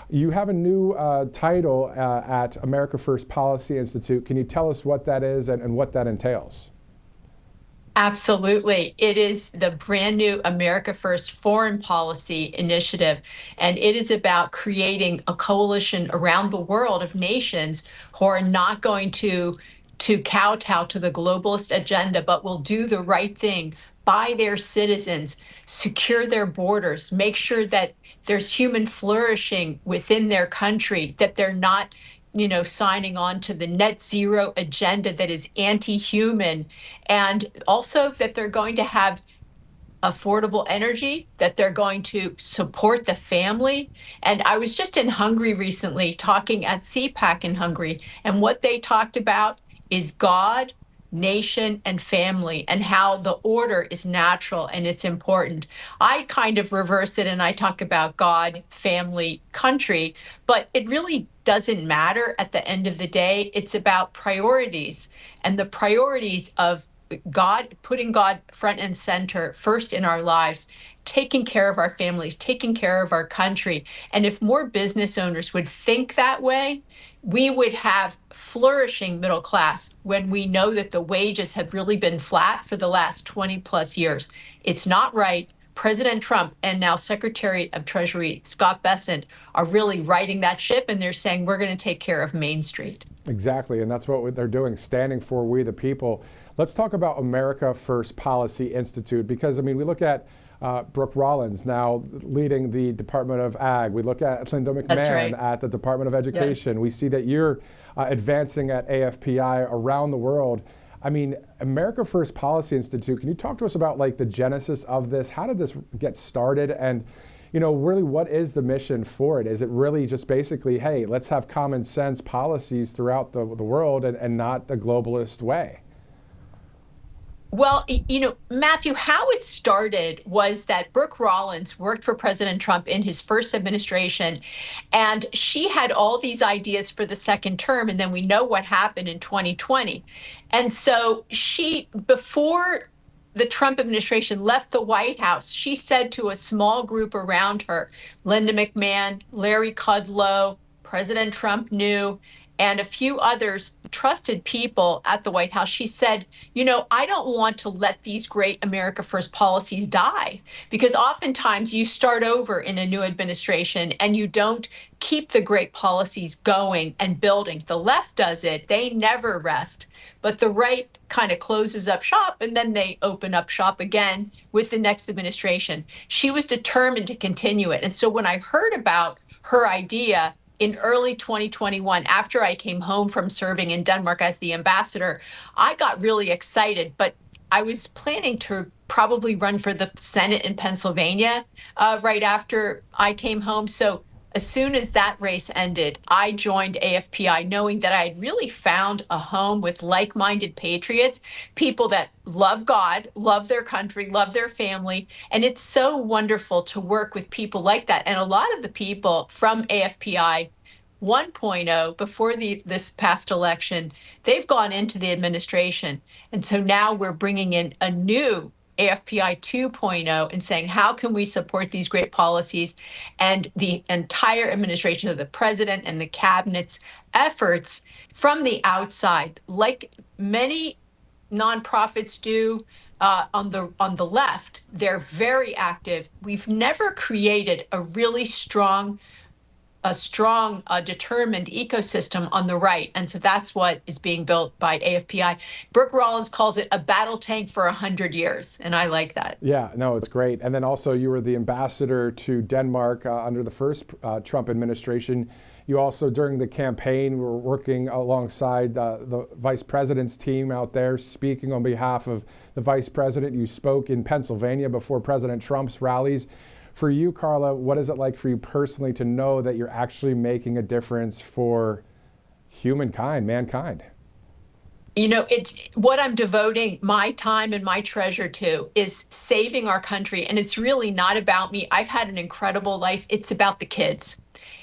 You have a new title at America First Policy Institute. Can you tell us what that is and what that entails? Absolutely. It is the brand new America First Foreign Policy Initiative, and it is about creating a coalition around the world of nations who are not going to kowtow to the globalist agenda, but will do the right thing by their citizens, secure their borders, make sure that there's human flourishing within their country, that they're not signing on to the net zero agenda that is anti-human, and also that they're going to have affordable energy, that they're going to support the family. And I was just in Hungary recently talking at CPAC in Hungary, and what they talked about is God, nation, and family, and how the order is natural and it's important. I kind of reverse it and I talk about God, family, country, but it really doesn't matter at the end of the day. It's about priorities, and the priorities of God, putting God front and center first in our lives, taking care of our families, taking care of our country. And if more business owners would think that way, we would have flourishing middle class when we know that the wages have really been flat for the last 20 plus years. It's not right. President Trump and now Secretary of Treasury Scott Bessent are really righting that ship, and they're saying we're going to take care of Main Street. Exactly, and that's what they're doing, standing for we the people. Let's talk about America First Policy Institute, because, I mean, we look at Brooke Rollins now leading the Department of Ag. We look at Linda That's McMahon right. at the Department of Education. Yes. We see that you're advancing at AFPI around the world. I mean, America First Policy Institute, can you talk to us about like the genesis of this? How did this get started? And, you know, really, what is the mission for it? Is it really just basically, hey, let's have common sense policies throughout the world and not the globalist way? Well, Matthew, how it started was that Brooke Rollins worked for President Trump in his first administration, and she had all these ideas for the second term. And then we know what happened in 2020. And so before the Trump administration left the White House, she said to a small group around her, Linda McMahon, Larry Kudlow, President Trump knew, and a few others trusted people at the White House, she said, I don't want to let these great America First policies die, because oftentimes you start over in a new administration and you don't keep the great policies going and building. The left does it, they never rest. But the right kind of closes up shop and then they open up shop again with the next administration. She was determined to continue it. And so when I heard about her idea in early 2021, after I came home from serving in Denmark as the ambassador, I got really excited. But I was planning to probably run for the Senate in Pennsylvania right after I came home. So as soon as that race ended, I joined AFPI knowing that I had really found a home with like-minded patriots, people that love God, love their country, love their family. And it's so wonderful to work with people like that. And a lot of the people from AFPI 1.0 before this past election, they've gone into the administration. And so now we're bringing in a new AFPI 2.0 and saying, how can we support these great policies? And the entire administration of the president and the cabinet's efforts from the outside, like many nonprofits do on the left, they're very active. We've never created a strong, determined ecosystem on the right. And so that's what is being built by AFPI. Brooke Rollins calls it a battle tank for 100 years. And I like that. Yeah, no, it's great. And then also you were the ambassador to Denmark under the first Trump administration. You also, during the campaign, were working alongside the vice president's team out there, speaking on behalf of the vice president. You spoke in Pennsylvania before President Trump's rallies. For you, Carla, what is it like for you personally to know that you're actually making a difference for humankind, mankind? It's what I'm devoting my time and my treasure to is saving our country. And it's really not about me. I've had an incredible life. It's about the kids.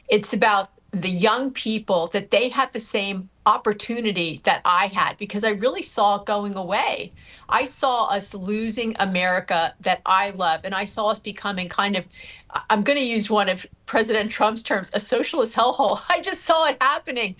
It's about the young people, that they have the same opportunity that I had because I really saw it going away. I saw us losing America that I love, and I saw us becoming kind of, I'm going to use one of President Trump's terms, a socialist hellhole. I just saw it happening.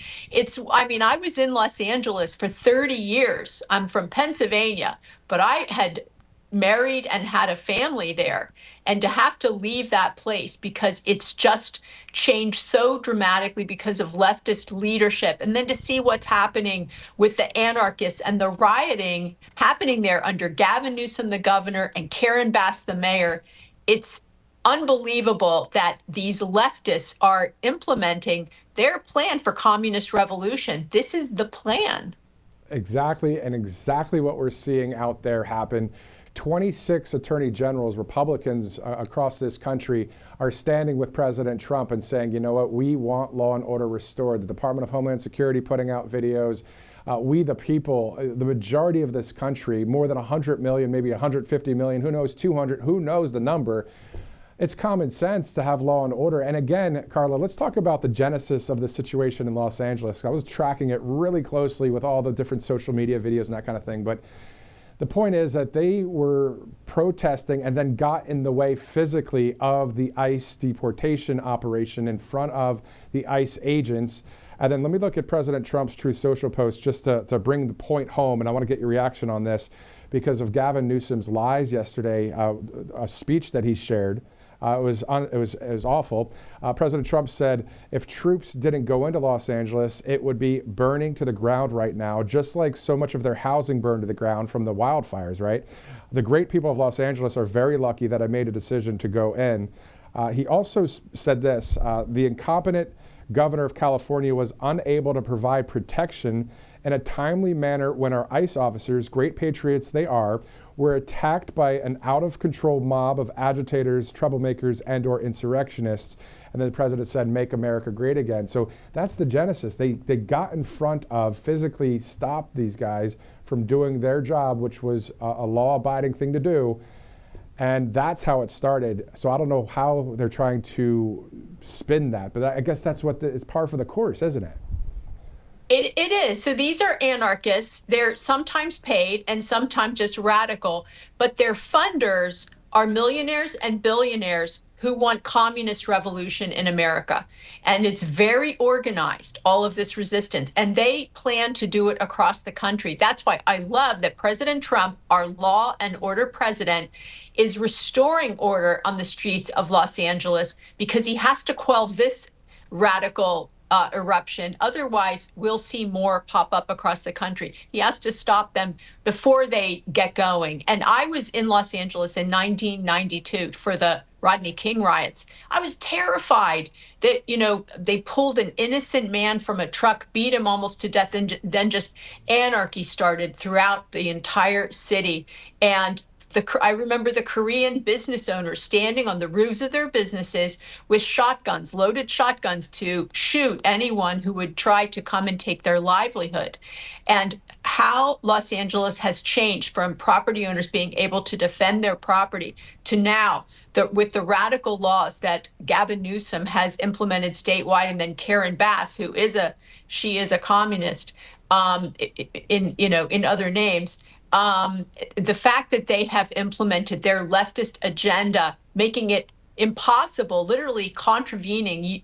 I mean, I was in Los Angeles for 30 years. I'm from Pennsylvania, but I had married and had a family there. And to have to leave that place because it's just changed so dramatically because of leftist leadership. And then to see what's happening with the anarchists and the rioting happening there under Gavin Newsom, the governor, and Karen Bass, the mayor, it's unbelievable that these leftists are implementing their plan for communist revolution. This is the plan. Exactly, and exactly what we're seeing out there happen. 26 attorney generals, Republicans across this country, are standing with President Trump and saying, you know what, we want law and order restored. The Department of Homeland Security putting out videos. We, the people, the majority of this country, more than 100 million, maybe 150 million, who knows, 200, who knows the number. It's common sense to have law and order. And again, Carla, let's talk about the genesis of the situation in Los Angeles. I was tracking it really closely with all the different social media videos and that kind of thing. But the point is that they were protesting and then got in the way physically of the ICE deportation operation in front of the ICE agents. And then let me look at President Trump's Truth Social post just to bring the point home. And I want to get your reaction on this because of Gavin Newsom's lies yesterday, a speech that he shared. It was awful. President Trump said if troops didn't go into Los Angeles, it would be burning to the ground right now, just like so much of their housing burned to the ground from the wildfires, right? The great people of Los Angeles are very lucky that I made a decision to go in. He also said this, the incompetent governor of California was unable to provide protection in a timely manner when our ICE officers, great patriots they are, were attacked by an out-of-control mob of agitators, troublemakers, and/or insurrectionists. And then the president said, make America great again. So that's the genesis. They got in front of, physically stopped these guys from doing their job, which was a law-abiding thing to do. And that's how it started. So I don't know how they're trying to spin that, but I guess that's what it's par for the course, isn't it? It is. So these are anarchists. They're sometimes paid and sometimes just radical, but their funders are millionaires and billionaires who want communist revolution in America. And it's very organized, all of this resistance. And they plan to do it across the country. That's why I love that President Trump, our law and order president, is restoring order on the streets of Los Angeles because he has to quell this radical eruption. Otherwise, we'll see more pop up across the country. He has to stop them before they get going. And I was in Los Angeles in 1992 for the Rodney King riots. I was terrified that, they pulled an innocent man from a truck, beat him almost to death, and then just anarchy started throughout the entire city. And I remember the Korean business owners standing on the roofs of their businesses with shotguns, loaded shotguns, to shoot anyone who would try to come and take their livelihood. And how Los Angeles has changed from property owners being able to defend their property to now with the radical laws that Gavin Newsom has implemented statewide, and then Karen Bass, she is a communist, in other names. The fact that they have implemented their leftist agenda, making it impossible, literally contravening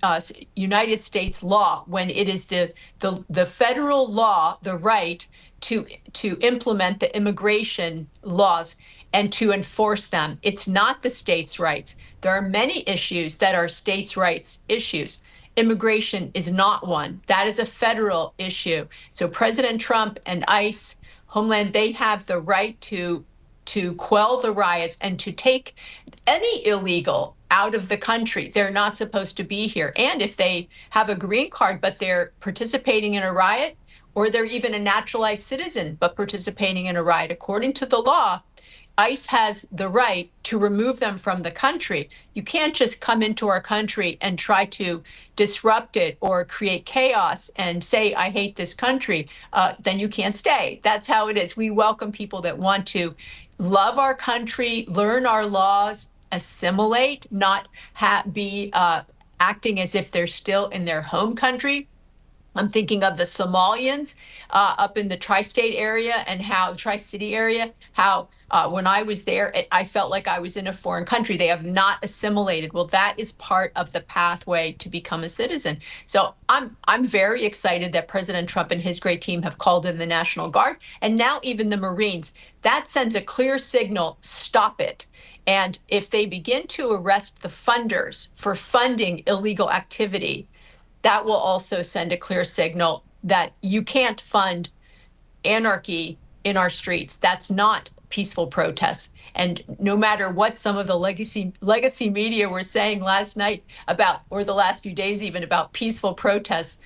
United States law when it is the federal law, the right to implement the immigration laws and to enforce them. It's not the states' rights. There are many issues that are states' rights issues. Immigration is not one. That is a federal issue. So President Trump and ICE, Homeland, they have the right to quell the riots and to take any illegal out of the country. They're not supposed to be here. And if they have a green card, but they're participating in a riot, or they're even a naturalized citizen, but participating in a riot, according to the law, ICE has the right to remove them from the country. You can't just come into our country and try to disrupt it or create chaos and say, I hate this country. Then you can't stay. That's how it is. We welcome people that want to love our country, learn our laws, assimilate, not be acting as if they're still in their home country. I'm thinking of the Somalians up in the tri-state area and how tri-city area, how when I was there, I felt like I was in a foreign country. They have not assimilated. Well, that is part of the pathway to become a citizen. So I'm very excited that President Trump and his great team have called in the National Guard and now even the Marines. That sends a clear signal, stop it. And if they begin to arrest the funders for funding illegal activity, that will also send a clear signal that you can't fund anarchy in our streets. That's not peaceful protests. And no matter what some of the legacy media were saying last night about, or the last few days even, about peaceful protests,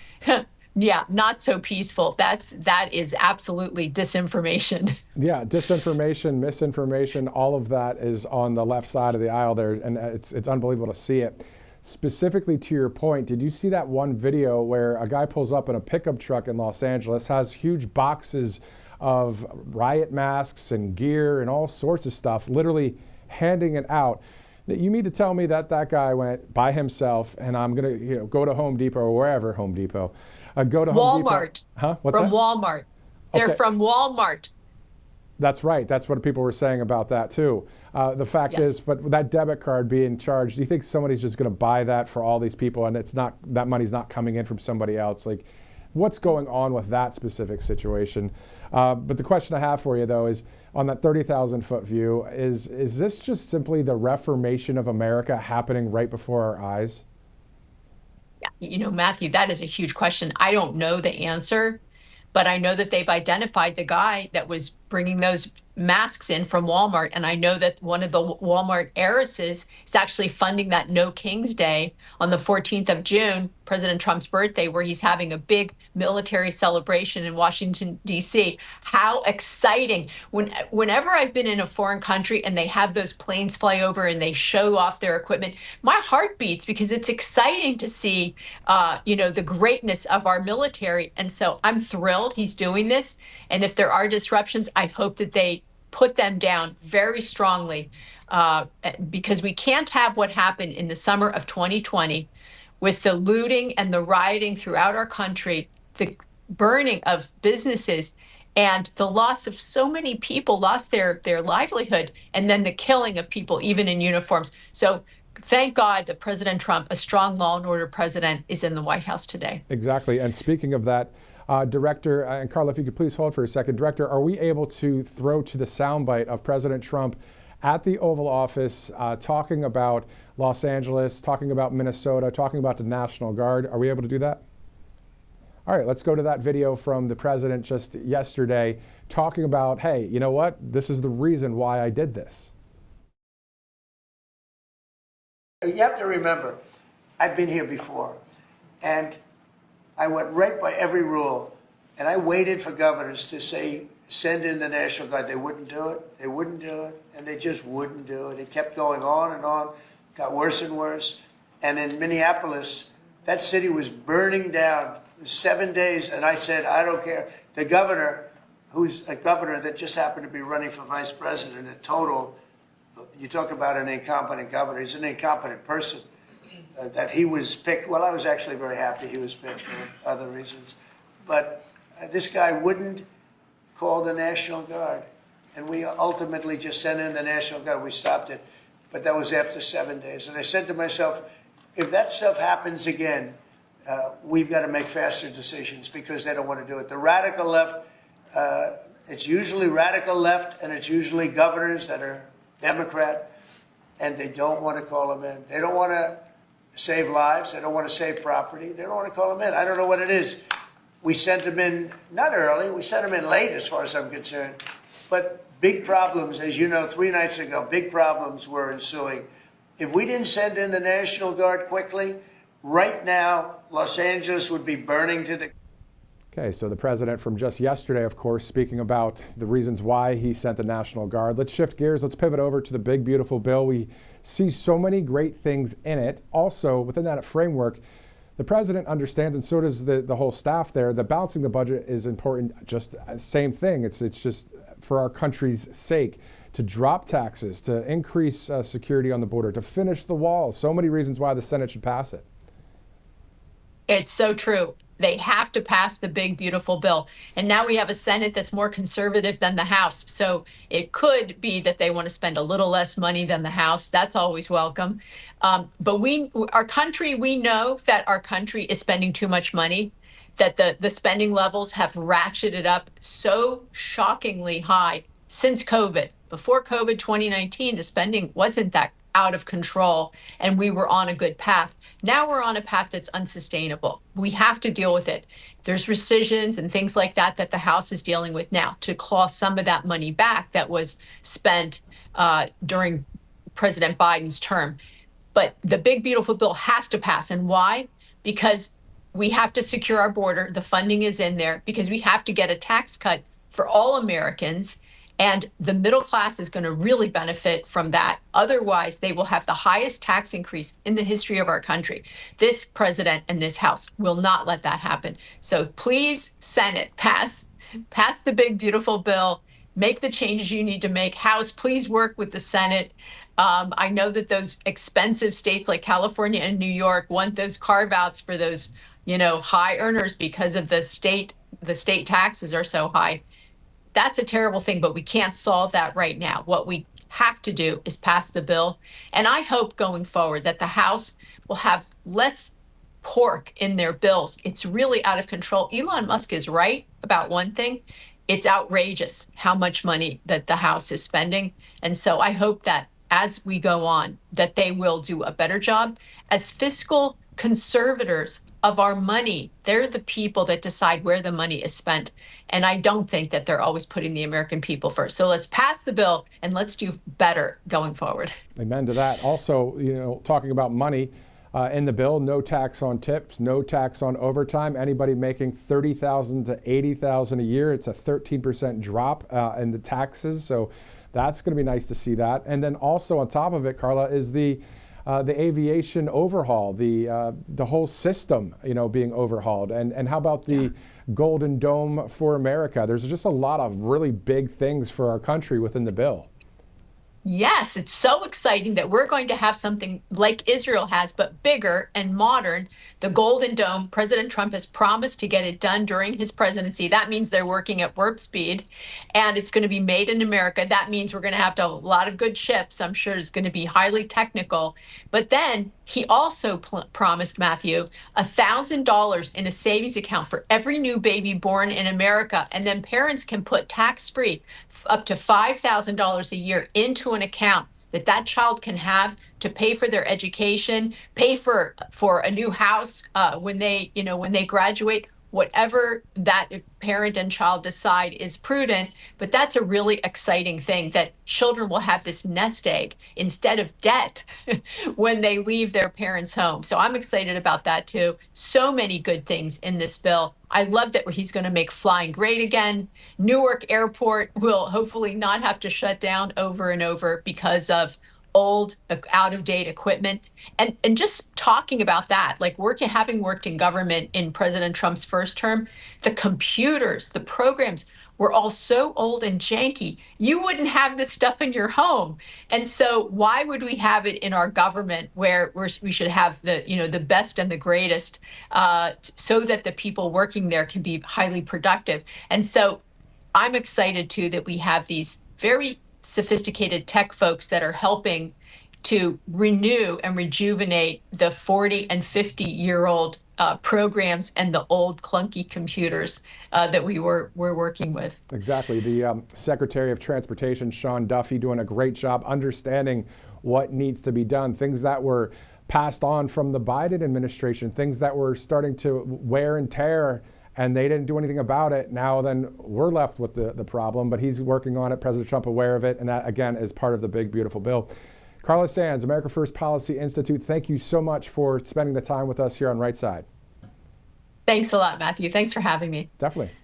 yeah, not so peaceful. That is absolutely disinformation. Yeah, disinformation, misinformation, all of that is on the left side of the aisle there, and it's unbelievable to see it. Specifically to your point, did you see that one video where a guy pulls up in a pickup truck in Los Angeles, has huge boxes of riot masks and gear and all sorts of stuff, literally handing it out? You mean to tell me that that guy went by himself, and I'm going to go to Home Depot or wherever Home Depot, go to Home Depot. Walmart. Huh? What's from that? Walmart. They're Okay. from Walmart. That's right. That's what people were saying about that too. The fact Yes. is, but with that debit card being charged, do you think somebody's just going to buy that for all these people, and it's not, that money's not coming in from somebody else? Like, what's going on with that specific situation? But the question I have for you though is, on that 30,000 foot view, is this just simply the reformation of America happening right before our eyes? Yeah, Matthew, that is a huge question. I don't know the answer, but I know that they've identified the guy that was bringing those masks in from Walmart. And I know that one of the Walmart heiresses is actually funding that No King's Day on the 14th of June, President Trump's birthday, where he's having a big military celebration in Washington, D.C. How exciting. Whenever I've been in a foreign country and they have those planes fly over and they show off their equipment, my heart beats because it's exciting to see, the greatness of our military. And so I'm thrilled he's doing this. And if there are disruptions, I hope that they put them down very strongly, because we can't have what happened in the summer of 2020 with the looting and the rioting throughout our country, the burning of businesses, and the loss of so many people lost their livelihood, and then the killing of people even in uniforms. So thank God that President Trump, a strong law and order president, is in the White House today. Exactly. And speaking of that, Director, and Carla, if you could please hold for a second. Director, are we able to throw to the soundbite of President Trump at the Oval Office talking about Los Angeles, talking about Minnesota, talking about the National Guard? Are we able to do that? All right, let's go to that video from the president just yesterday talking about, hey, you know what? This is the reason why I did this. You have to remember, I've been here before, and I went right by every rule, and I waited for governors to say, send in the National Guard. They wouldn't do it. They wouldn't do it, and they just wouldn't do it. It kept going on and on, got worse and worse. And in Minneapolis, that city was burning down. It was 7 days, and I said, I don't care. The governor, who's a governor that just happened to be running for vice president, a total, you talk about an incompetent governor, he's an incompetent person. That he was picked, well, I was actually very happy he was picked for other reasons. But this guy wouldn't call the National Guard. And we ultimately just sent in the National Guard. We stopped it. But that was after 7 days. And I said to myself, if that stuff happens again, we've got to make faster decisions because they don't want to do it. The radical left, it's usually radical left, and it's usually governors that are Democrat, and they don't want to call them in. They don't want to save lives. They don't want to save property. They don't want to call them in. I don't know what it is. We sent them in, not early, we sent them in late as far as I'm concerned. But big problems, as you know, 3 nights ago, big problems were ensuing. If we didn't send in the National Guard quickly, right now, Los Angeles would be burning to the... Okay, so the president from just yesterday, of course, speaking about the reasons why he sent the National Guard. Let's shift gears. Let's pivot over to the big, beautiful bill. We see so many great things in it. Also, within that framework, the president understands, and so does the whole staff there, that balancing the budget is important. Just same thing. It's just for our country's sake, to drop taxes, to increase security on the border, to finish the wall. So many reasons why the Senate should pass it. It's so true. They have to pass the big, beautiful bill. And now we have a Senate that's more conservative than the House. So it could be that they want to spend a little less money than the House. That's always welcome. But we know that our country is spending too much money, that the spending levels have ratcheted up so shockingly high since COVID. Before COVID 2019, the spending wasn't that out of control and we were on a good path. Now we're on a path that's unsustainable. We have to deal with it. There's rescissions and things like that that the House is dealing with now to claw some of that money back that was spent during President Biden's term. But the big, beautiful bill has to pass. And why? Because we have to secure our border. The funding is in there because we have to get a tax cut for all Americans. And the middle class is going to really benefit from that. Otherwise, they will have the highest tax increase in the history of our country. This president and this House will not let that happen. So please, Senate, pass the big, beautiful bill. Make the changes you need to make. House, please work with the Senate. I know that those expensive states like California and New York want those carve-outs for those, high earners because of the state taxes are so high. That's a terrible thing, but we can't solve that right now. What we have to do is pass the bill. And I hope going forward that the House will have less pork in their bills. It's really out of control. Elon Musk is right about one thing. It's outrageous how much money that the House is spending. And so I hope that as we go on, that they will do a better job. As fiscal conservators of our money, they're the people that decide where the money is spent. And I don't think that they're always putting the American people first. So let's pass the bill and let's do better going forward. Amen to that. Also, talking about money in the bill, no tax on tips, no tax on overtime. Anybody making $30,000 to $80,000 a year, it's a 13% drop in the taxes. So that's going to be nice to see that. And then also on top of it, Carla, is the aviation overhaul, the whole system, being overhauled. And how about the Golden Dome for America? There's just a lot of really big things for our country within the bill. Yes, it's so exciting that we're going to have something like Israel has, but bigger and modern. The Golden Dome, President Trump has promised to get it done during his presidency. That means they're working at warp speed, and it's going to be made in America. That means we're going to have a lot of good ships. I'm sure it's going to be highly technical. But then he also promised, Matthew, $1,000 in a savings account for every new baby born in America. And then parents can put tax-free up to $5,000 a year into an account that child can have to pay for their education, pay for a new house when they graduate, whatever that parent and child decide is prudent. But that's a really exciting thing, that children will have this nest egg instead of debt when they leave their parents' home. So I'm excited about that too. So many good things in this bill. I love that he's going to make flying great again. Newark Airport will hopefully not have to shut down over and over because of old, out-of-date equipment. And just talking about that, like having worked in government in President Trump's first term, the computers, the programs were all so old and janky. You wouldn't have this stuff in your home. And so why would we have it in our government where we should have the best and the greatest so that the people working there can be highly productive? And so I'm excited too that we have these very sophisticated tech folks that are helping to renew and rejuvenate the 40 and 50-year-old programs and the old clunky computers that we're working with. Exactly. The Secretary of Transportation, Sean Duffy, doing a great job understanding what needs to be done, things that were passed on from the Biden administration, things that were starting to wear and tear, and they didn't do anything about it. Now then we're left with the problem, but he's working on it, President Trump aware of it, and that again is part of the big, beautiful bill. Carla Sands, America First Policy Institute, thank you so much for spending the time with us here on Right Side. Thanks a lot, Matthew. Thanks for having me. Definitely.